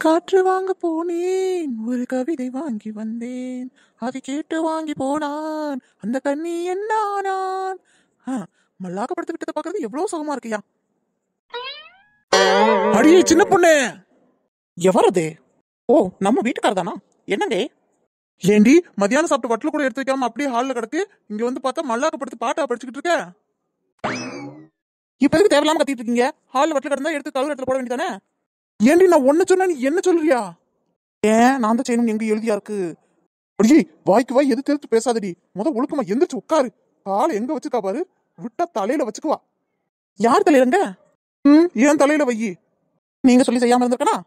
காற்று வாங்க போனேன், ஒரு கவிதை வாங்கி வந்தேன், அதை கேட்டு வாங்கி போனான் அந்த கண்ணி என்னானான். மல்லாக்க படுத்து விட்டதை பாக்குறது எவ்வளவு சுகமா இருக்கியா. அடியே சின்ன பொண்ணு, எவரது? ஓ, நம்ம வீட்டுக்கார தானா? என்னங்க ஏண்டி மதியானம் சாப்பிட்டு வட்டல கூட எடுத்து வைக்காம அப்படியே ஹால்ல கிடக்கு, இங்க வந்து பார்த்தா மல்லாக்க படுத்து பாட்டா படிச்சுக்கிட்டு இருக்க. இப்ப எதுக்கு தேவையில்லாம கத்திட்டு இருக்கீங்க? ஹால்ல வட்டல கிடந்தா எடுத்து கழுவு இடத்துல போட வேண்டியதானே? ஏண்டி நான் ஒன்னு சொன்னா நீ என்ன சொல்றியா? ஏன் நான் தான் செய்யணும் எங்க எழுதியா இருக்கு? அடியே வாய்க்கு வாய் எது தெரிஞ்சு பேசாதடி. ஒழுக்கமா எந்திரிச்சு உட்காரு. காலை எங்க வச்சுக்கா பாரு, விட்டா தலையில வச்சுக்குவா. யார் தலையிலங்க? ஏன் தலையில வையி. நீங்க சொல்லி செய்யாம இருந்திருக்கனா?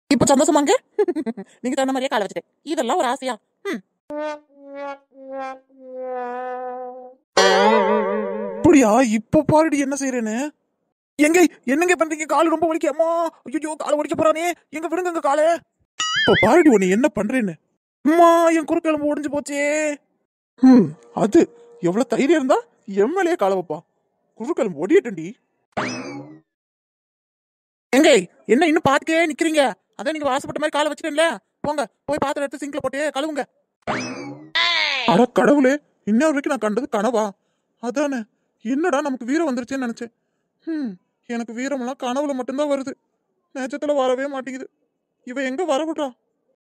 இப்ப சந்தோஷமாங்க? நீங்க தகுந்த மாதிரியே காலை வச்சுட்டேன். இதெல்லாம் ஒரு ஆசையா? அப்படியா? இப்ப பாருடி என்ன செய்யறேன்னு. எங்க என்னங்க பண்றீங்க? கால் ரொம்ப வலிக்க. அம்மா ஐயோ, காலை ஒடிக்க போறானே, எங்க விடுங்க காலை. இப்ப பாருடி உன்னை என்ன பண்றேன்னு. அம்மா என் குறுக்கெலும்பு ஒடிஞ்சு போச்சே. அது எவ்வளவு தைரியம் இருந்தா எம்எல்ஏ காலை வைப்பா. குறுக்கெலும்பு ஒடியட்டண்டி. எங்க என்ன இன்னும் பாத்துக்கே நிக்கிறீங்க? அதான் நீங்க வாசப்பட்ட மாதிரி காலை வச்சுட்டேன்ல, போங்க போய் பாத்திரம் எடுத்து சிங்க்ல போட்டு கழுவுங்க. அட கடவுளே, இன்னொரு வரைக்கும் நான் கண்டது கனவா? அதானே, என்னடா நமக்கு வீரம் வந்துருச்சேன்னு நினைச்சேன். எனக்கு வீரமெல்லாம் கனவுல மட்டும்தான் வருது, நேச்சத்துல வரவே மாட்டேங்குது. இவ எங்க வர விடுறா?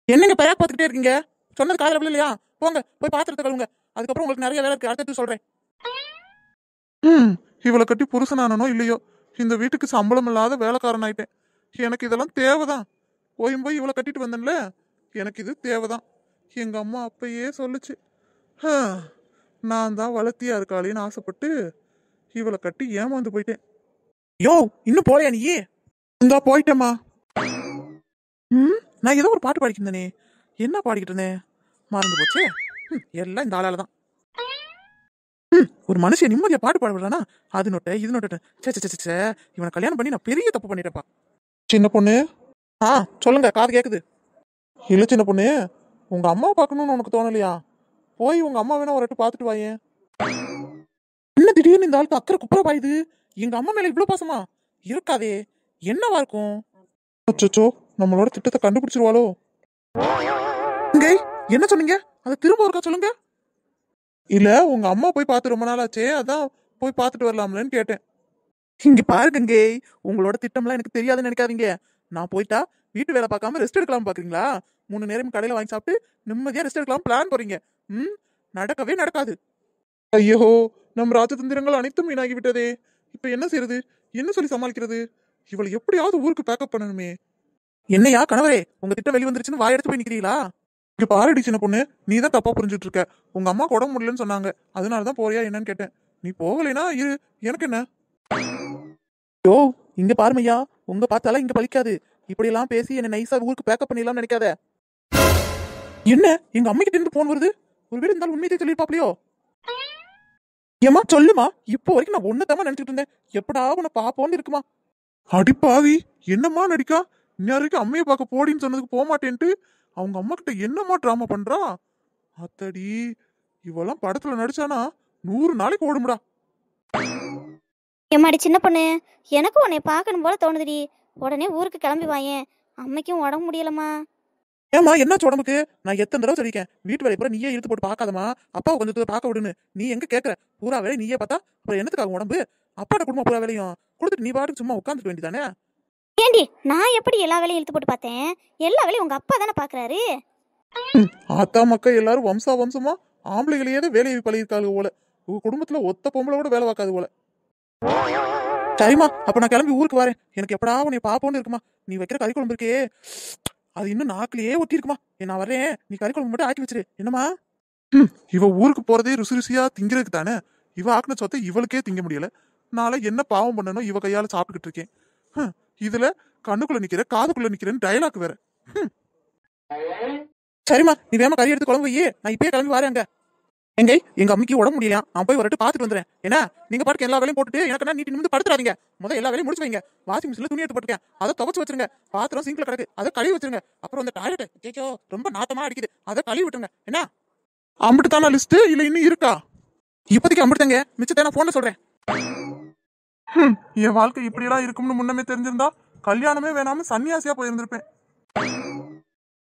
என்னங்க பயா பார்த்துக்கிட்டே இருக்கீங்க? சொன்னது காதல இல்லையா? போங்க போய் பாத்திரத்தை கழுவுங்க. அதுக்கப்புறம் உங்களுக்கு நிறைய வேலை இருக்கு, அடுத்து சொல்றேன். இவளை கட்டி புருஷனானோ இல்லையோ, இந்த வீட்டுக்கு சம்பளம் இல்லாத வேலைக்காரன் ஆயிட்டேன். எனக்கு இதெல்லாம் தேவைதான். போய் இவளை கட்டிட்டு வந்தேன்ல, எனக்கு இது தேவைதான். எங்க அம்மா அப்பயே சொல்லுச்சு. நான் தான் வளர்த்தியா இருக்காளேன்னு ஆசைப்பட்டு இவளை கட்டி ஏமாந்து போயிட்டேன். யோ, இன்னும் போலையா நீ? இந்தா போயிட்டேம்மா. நான் ஏதோ ஒரு பாட்டு பாடிக்கிட்டேனே, என்ன பாடிக்கிட்டு இருந்தேன் மறந்து போச்சே. எல்லாம் இந்த ஆளால தான். ஒரு மனுஷன் நிம்மதியா பாட்டு பாட விடுறானா, அது நோட்ட இது நோட்ட. சே, இவனை கல்யாணம் பண்ணி நான் பெரிய தப்பு பண்ணிட்டேப்பா. சின்ன பொண்ணு, சொல்லுங்க, காது கேக்குது. இல்ல சின்ன பொண்ணு, உங்க அம்மா பார்க்கணும்னு உனக்கு தோணலையா? போய் உங்க அம்மா வேணா ஒரு இடத்து பாத்துட்டு வாயேன். என்ன திடீர்னு இந்த ஆளுக்கு அக்கறை குப்புற பாயுது? எங்க அம்மா மேல இவ்வளவு பாசமா இருக்காதே, என்னவா இருக்கும்? அச்சோ, நம்மளோட திட்டத்தை கண்டுபிடிச்சிருவாளோ? என்ன சொன்னீங்க? அதை திரும்ப ஒருக்கா சொல்லுங்க. இல்ல, உங்க அம்மா போய் பார்த்து ரொம்ப நாள் ஆச்சே, அதான் போய் பார்த்துட்டு வரலாம்லன்னு கேட்டேன். இங்க பாருங்க, உங்களோட திட்டம்லாம் எனக்கு தெரியாதுன்னு நினைக்காதீங்க. நான் போயிட்டா வீட்டு வேலை பார்க்காம ரெஸ்ட் எடுக்கலாம் பாக்குறீங்களா? 3 நேரம் கடையில வாங்கி சாப்பிட்டு நிம்மதியா ரெஸ்ட் எடுக்கலாம் பிளான் போறீங்க. நடக்கவே நடக்காது. ஐயோ, நம் ராஜதந்திரங்கள் அனைத்தும் வீணாகி விட்டதே. இப்ப என்ன செய்யறது? என்ன சொல்லி சமாளிக்கிறது? இவளை எப்படியாவது ஊருக்கு பேக்கப் பண்ணணுமே. என்னையா கணவரே, உங்க திட்டம் வெளி வந்துருச்சுன்னு வாயெடுத்து போய் நிக்கிறீங்களா? இங்க பாருடி சின்ன பொண்ணு, நீ தான் தப்பா புரிஞ்சுட்டு இருக்க. உங்க அம்மா உடம்பு முடியலன்னு சொன்னாங்க, அதனாலதான் போறியா என்னன்னு கேட்டேன். நீ போகலைனா இரு, எனக்கு என்ன? யோ, இங்க பாருமையா, உங்க பார்த்தாலும் இங்க பலிக்காது. இப்படி எல்லாம் பேசி என்ன நைஸா ஊருக்கு பேக்கப் பண்ணிடலாம் நினைக்காத. என்ன எங்க அம்மைக்கு இருந்து போன் வருது? ஒரு வீடு இருந்தாலும் உண்மையை சொல்லிருப்பாப்லையோ? ஏமா சொல்லுமா, இப்போ வரைக்கும் நான் ஒன்னதாம நினைச்சிட்டு இருந்தேன். எப்படா உன்னை பாப்போன்னு இருக்குமா? அடிப்பாவி, என்னம்மா நடிக்கா? இன்ன வரைக்கும் அம்மையை பார்க்க போடின்னு சொன்னதுக்கு போக மாட்டேன்ட்டு அவங்க அம்மா கிட்ட என்னம்மா டிராமா பண்றா? அத்தடி, இவெல்லாம் படத்துல நடிச்சானா 100 நாளைக்கு ஓடுமுடா. எம்மாடி சின்ன பொண்ணு, எனக்கும் உன்னை பார்க்கணும் போல தோணுதுடி. உடனே ஊருக்கு கிளம்பி வாயேன், அம்மைக்கும் உடம்பு முடியலம்மா. ஏமா என்னாச்சு உடம்புக்கு? நான் எத்தனை தடவை சொல்லிருக்கேன், வீட்டு வேலை பூரா நீயே இழுத்து போட்டு பார்க்காதமா, அப்பாவை கொஞ்சம் தூரம் பார்க்க விடுன்னு. நீ எங்க கேட்கற? பூரா வேலை நீயே பார்த்தா அப்புறம் என்னத்துக்காக உடம்பு? அப்பாட குடும்பம் பூரா வேலையும் கொடுத்துட்டு நீ பாட்டுக்கு சும்மா உட்காந்துக்க வேண்டியதானே? ஏண்டி, நான் எப்படி எல்லா வேலையும் இழுத்து போட்டு பார்த்தேன்? எல்லா வேலையும் உங்க அப்பா தானே பாக்குறாரு. ஆத்தா மக்கள் எல்லாரும் வம்சமா ஆம்பளைகளையே தான் வேலையை பழகிருக்காங்க போல. உங்க குடும்பத்துல ஒத்த பொம்பளை கூட வேலை பார்க்காது போல. சரிம்மா, அப்ப நான் கிளம்பி ஊருக்கு வரேன். எனக்கு எப்படா உன்னை பாப்போன்னு இருக்குமா. நீ வைக்கிற கறி குழம்பு இருக்கே, அது இன்னும் நாக்கிலேயே ஒட்டி இருக்குமா. நான் வரேன், நீ கறி குழம்பு மட்டும் ஆக்கி வச்சிரு என்னமா. இவ ஊருக்கு போறதே ருசி ருசியா திங்கிறதுக்கு தானே. இவ ஆக்கின சொத்தை இவளுக்கே திங்க முடியல. நாளை என்ன பாவம் பண்ணணும் இவ கையால சாப்பிட்டுக்கிட்டு இருக்கேன். இதுல கண்ணுக்குள்ள நிக்கிற காதுக்குள்ள நிக்கிறேன்னு டயலாக் வேற. சரிம்மா, நீ வேமா கறி எடுத்து குழம்பு வையே, நான் இப்பயே கிளம்பி வரேன். எங்க அம்மிக்கு உடம்பு முடியலையா, நான் போய் வரட்டு பாத்துட்டு வந்துறேன். ஏன்னா நீங்க பாட்டுக்கு எல்லா வேலையும் போட்டுட்டு எனக்கு என்ன நீட்டி நிமிந்து படுத்துறாதீங்க. முதல்ல எல்லா வேலையும் முடிச்சு வைங்க. வாஷிங் மிஷின்ல துணி எடுத்து போட்டுருக்கேன், அதை துவச்சு வச்சிருங்க. பாத்திரம் சிங்க்ல கிடக்கு, அதை கழுவி வச்சிருங்க. அப்புறம் அந்த டாய்லெட் கேக்கோ ரொம்ப நாட்டமா அடிக்குது, அதை கழுவி விட்டுருங்க. என்ன அம்பிட்டு தானா லிஸ்ட், இல்ல இன்னும் இருக்கா? இப்போதைக்கு அம்பிட்டுங்க, மிச்சத்தை நான் போன்ல சொல்றேன். என் வாழ்க்கை இப்படி எல்லாம் இருக்கும்னு முன்னமே தெரிஞ்சிருந்தா கல்யாணமே வேணாம சன்னியாசியா போயிருந்திருப்பேன்.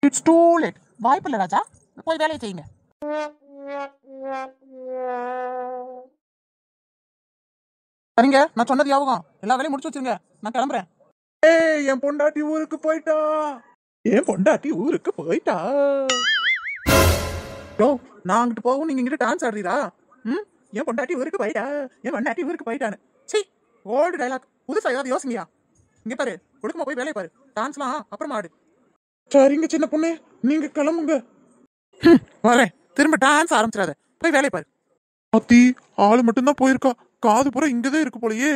It's too late. வாய்ப்பு இல்ல ராஜா, போய் வேலையை செய்யுங்க. சரிங்க, நான் சொன்னது ஞாபகம். எல்லா வேலையும் முடிச்சு வச்சிருங்க, நான் கிளம்புறேன். ஏய், என் பொண்டாட்டி ஊருக்கு போயிட்டா. என் பொண்டாட்டி ஊருக்கு போயிட்டா. யோ, நான் அங்கிட்டு போகும், நீங்க இங்கிட்டு டான்ஸ் ஆடுறீரா? ம், என் பொண்டாட்டி ஊருக்கு போயிட்டா, என் பொண்டாட்டி ஊருக்கு போயிட்டான்னு. சீ, ஓல்டு டைலாக். புதுசா ஏதாவது யோசிங்கயா. இங்க பாரு, ஒழுக்கமா போய் வேலையை பாரு. டான்ஸ்லாம் அப்புறமா ஆடு. சரிங்க சின்ன பொண்ணு, நீங்க கிளம்புங்க. வரேன். திரும்ப டான்ஸ் ஆரம்பிச்சிடாத, போய் வேலையை பாரு. அத்தி, ஆளு மட்டும்தான் போயிருக்கா, காது பூரா இங்கதான் இருக்கு போலயே.